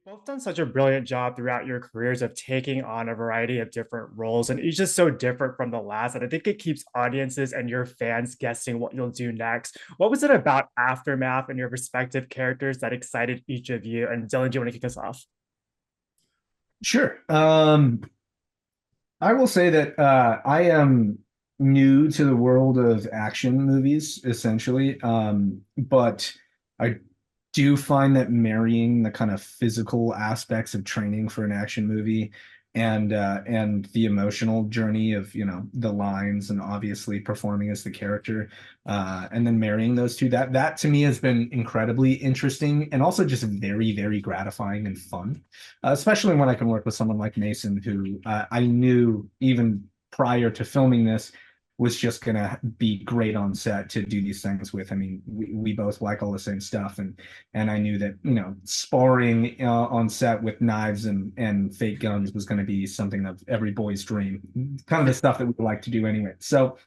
Both done such a brilliant job throughout your careers of taking on a variety of different roles, and each is so different from the last. And I think it keeps audiences and your fans guessing what you'll do next. What was it about Aftermath and your respective characters that excited each of you? And Dylan, do you want to kick us off? Sure. I will say that I am new to the world of action movies, essentially. But I do find that marrying the kind of physical aspects of training for an action movie and the emotional journey of, the lines and obviously performing as the character, and then marrying those two, that to me has been incredibly interesting and also just very, very gratifying and fun, especially when I can work with someone like Mason, who I knew even prior to filming this was just gonna be great on set to do these things with. I mean, we both like all the same stuff, and I knew that sparring on set with knives and fake guns was going to be something of every boy's dream, kind of the stuff that we like to do anyway. So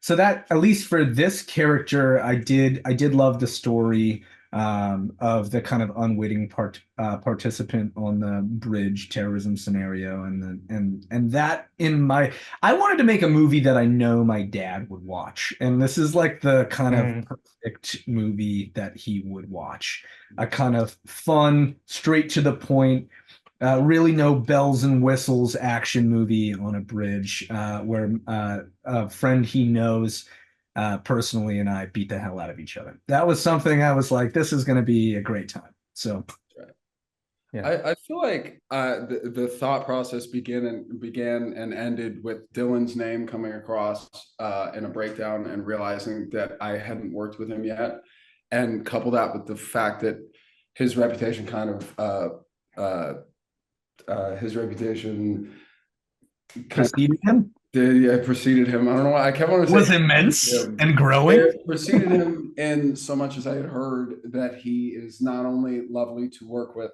that, at least for this character, I did love the story, of the kind of unwitting participant on the bridge terrorism scenario, and that in my I wanted to make a movie that I know my dad would watch, and this is like the kind of Mm. perfect movie that he would watch. A kind of fun, straight to the point, really no bells and whistles action movie on a bridge, where a friend he knows personally and I beat the hell out of each other. That was something I was like, this is going to be a great time. So, Right. yeah. I feel like the thought process began and ended with Dylan's name coming across in a breakdown and realizing that I hadn't worked with him yet, and couple that with the fact that his reputation his reputation kind Preceding him preceded him. I don't know why I kept on was saying immense him. and growing. It preceded him in so much as I had heard that he is not only lovely to work with,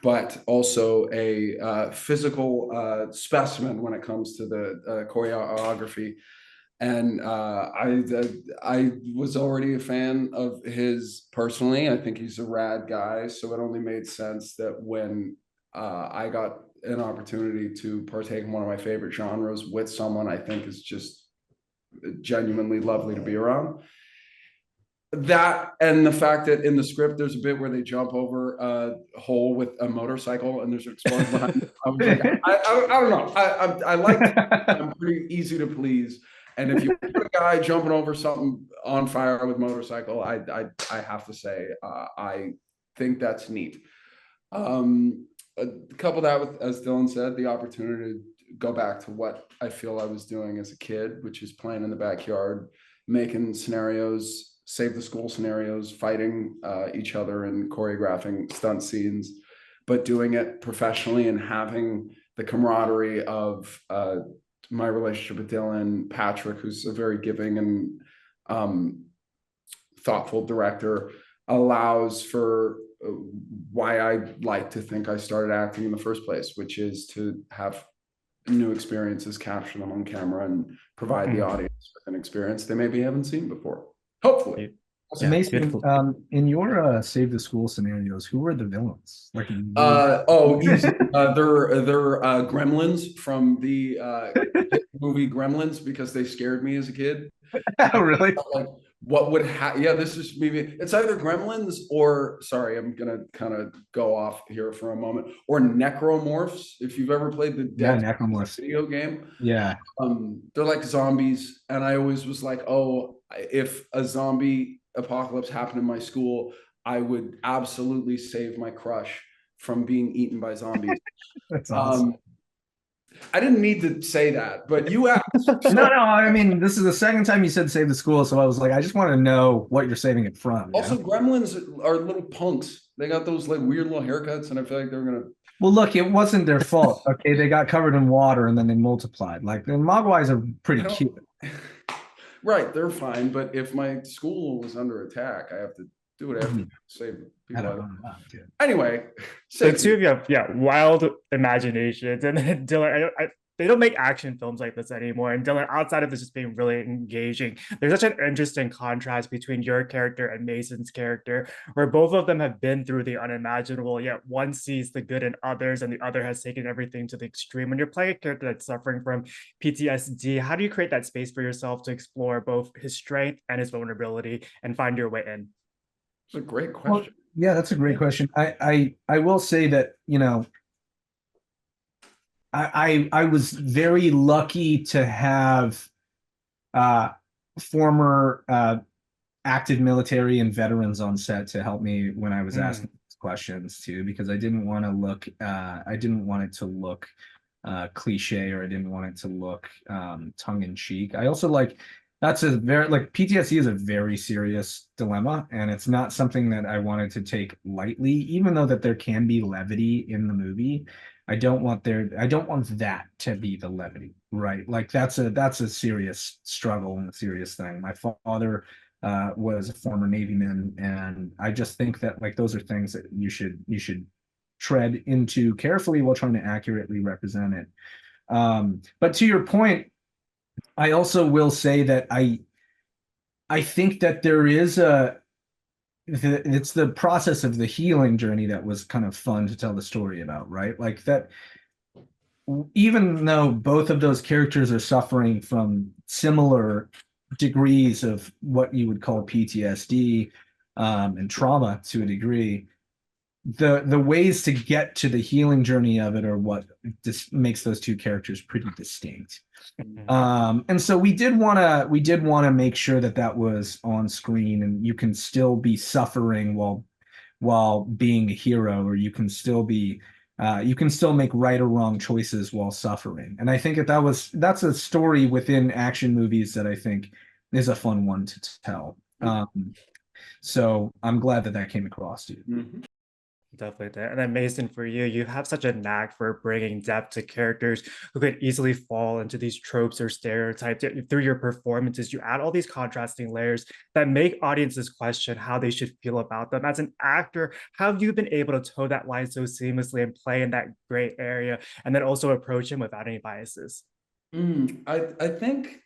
but also a physical specimen when it comes to the choreography. And I was already a fan of his personally. I think he's a rad guy. So it only made sense that when I got an opportunity to partake in one of my favorite genres with someone I think is just genuinely lovely to be around. That and the fact that in the script there's a bit where they jump over a hole with a motorcycle and there's an explosion behind it. I was like, I don't know. I like I'm pretty easy to please. And if you put a guy jumping over something on fire with motorcycle, I have to say I think that's neat. Couple that with, as Dylan said, the opportunity to go back to what I feel I was doing as a kid, which is playing in the backyard, making scenarios, save the school scenarios, fighting each other and choreographing stunt scenes, but doing it professionally and having the camaraderie of my relationship with Dylan, Patrick, who's a very giving and thoughtful director, allows for why I like to think I started acting in the first place, which is to have new experiences, capture them on camera, and provide the audience with an experience they maybe haven't seen before. Hopefully. So Yeah, Mason, beautiful. in your save the school scenarios, who were the villains? Like, Easy. They're gremlins from the movie Gremlins, because they scared me as a kid. oh, really? Like, what would happen? Yeah, this is maybe it's either Gremlins or, sorry, I'm gonna kind of go off here for a moment, or Necromorphs. If you've ever played the Yeah, Dead Necromorphs. video game, Yeah. they're like zombies, and I always was like, oh, if a zombie apocalypse happened in my school, I would absolutely save my crush from being eaten by zombies. That's awesome. I didn't need to say that, but you asked. No, no, I mean, this is the second time you said save the school, so I was like, I just want to know what you're saving it from. Also, gremlins are little punks. They got those like weird little haircuts, and I feel like they're gonna. Well, look, it wasn't their fault. Okay, they got covered in water and then they multiplied. Like the Mogwais are pretty cute. Right, they're fine, but if my school was under attack, I have to do whatever to save I people. don't know. Anyway, The two of you have wild imaginations, and then Dylan, they don't make action films like this anymore. And Dylan, outside of this just being really engaging, there's such an interesting contrast between your character and Mason's character, where both of them have been through the unimaginable, yet one sees the good in others and the other has taken everything to the extreme. When you're playing a character that's suffering from PTSD, how do you create that space for yourself to explore both his strength and his vulnerability and find your way in? It's a great Well, question. yeah, that's a great question. I will say that, I was very lucky to have uh former active military and veterans on set to help me when I was asking Mm. these questions too, because I didn't want to look I didn't want it to look cliche, or I didn't want it to look tongue in cheek. I also like that's a very like PTSD is a very serious dilemma, and it's not something that I wanted to take lightly, even though that there can be levity in the movie. I don't want that to be the levity, right? Like that's a serious struggle and a serious thing. My father was a former Navy man, and I just think that like those are things that you should tread into carefully while trying to accurately represent it. But to your point, I also will say that I think that there is it's the process of the healing journey that was kind of fun to tell the story about, right? Like that, even though both of those characters are suffering from similar degrees of what you would call PTSD, and trauma to a degree, the ways to get to the healing journey of it are what just makes those two characters pretty distinct. Mhm. And so we did want to make sure that that was on screen, and you can still be suffering while being a hero, or you can still make right or wrong choices while suffering. And I think that's a story within action movies that I think is a fun one to tell. So I'm glad that that came across to you. Mhm. Definitely that. And then Mason, for you, you have such a knack for bringing depth to characters who could easily fall into these tropes or stereotypes. Through your performances, you add all these contrasting layers that make audiences question how they should feel about them. As an actor, how have you been able to toe that line so seamlessly and play in that gray area, and then also approach him without any biases? I think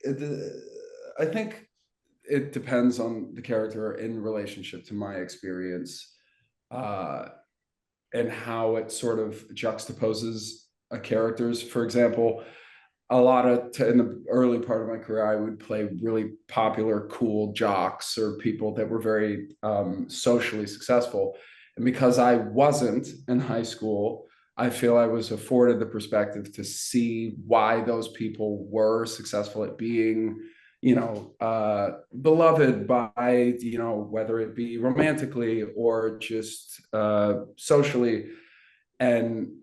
it depends on the character in relationship to my experience, uh, and how it sort of juxtaposes a character's. For example, in the early part of my career, I would play really popular, cool jocks or people that were very socially successful. And because I wasn't in high school, I feel I was afforded the perspective to see why those people were successful at being, beloved by, whether it be romantically or just socially. And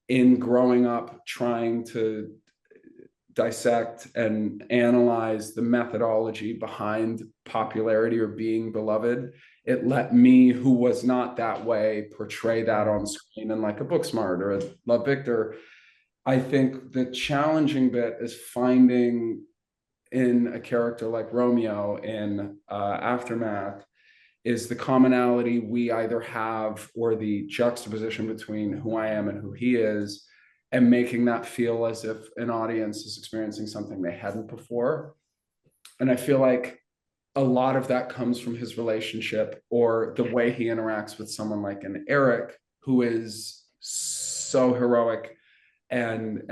in growing up, trying to dissect and analyze the methodology behind popularity or being beloved, it let me, who was not that way, portray that on screen. And like a Booksmart or a Love Victor, I think the challenging bit is finding in a character like Romeo in Aftermath is the commonality we either have or the juxtaposition between who I am and who he is, and making that feel as if an audience is experiencing something they hadn't before. And I feel like a lot of that comes from his relationship or the way he interacts with someone like an Eric, who is so heroic and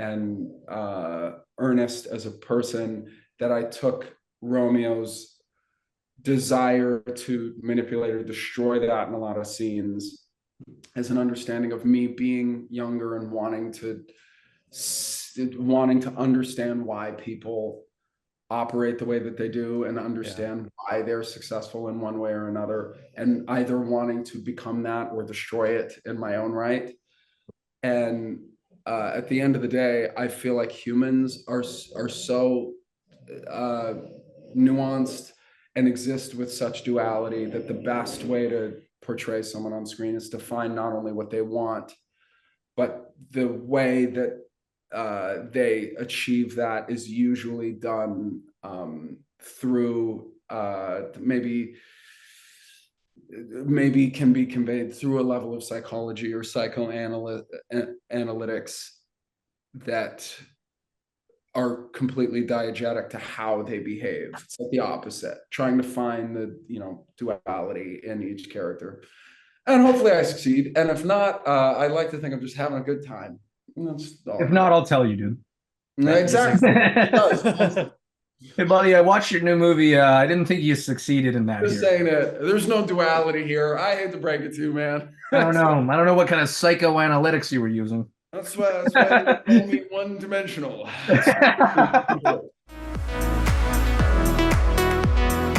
earnest as a person, that I took Romeo's desire to manipulate or destroy that in a lot of scenes as an understanding of me being younger and wanting to understand why people operate the way that they do and Yeah. understand why they're successful in one way or another, and either wanting to become that or destroy it in my own right. And at the end of the day, I feel like humans are so uh, nuanced and exist with such duality that the best way to portray someone on screen is to find not only what they want, but the way that they achieve that is usually done through maybe can be conveyed through a level of psychology or psychoanalytics that are completely diegetic to how they behave. It's like the opposite, trying to find the, duality in each character. And hopefully I succeed. And if not, I like to think I'm just having a good time. If not, I'll tell you, dude. Exactly. Hey, buddy, I watched your new movie. I didn't think you succeeded in that. Just saying it. There's no duality here. I hate to break it to you, man. I don't know. I don't know what kind of psychoanalytics you were using. That's why they call me one-dimensional.